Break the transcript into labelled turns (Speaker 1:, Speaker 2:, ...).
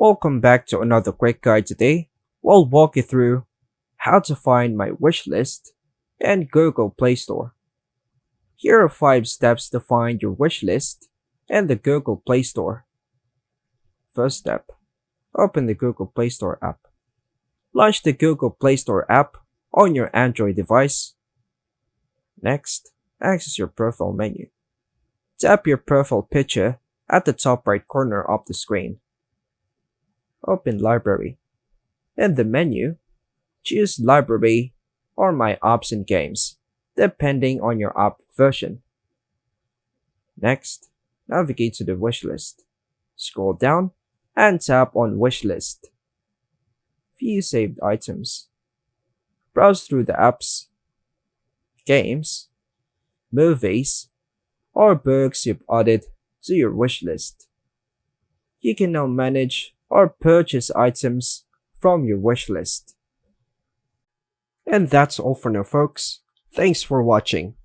Speaker 1: Welcome back to another quick guide. Today, we'll walk you through how to find my wish list in Google Play Store. Here are 5 steps to find your wish list in the Google Play Store. First step, open the Google Play Store app. Launch the Google Play Store app on your Android device. Next, access your profile menu. Tap your profile picture at the top right corner of the screen. Open Library. In the menu, choose Library or My Apps and Games, depending on your app version. Next, navigate to the wishlist. Scroll down and tap on Wishlist. View saved items. Browse through the apps, games, movies, or books you've added to your wish list. You can now manage or purchase items from your wish list. And that's all for now, folks. Thanks for watching.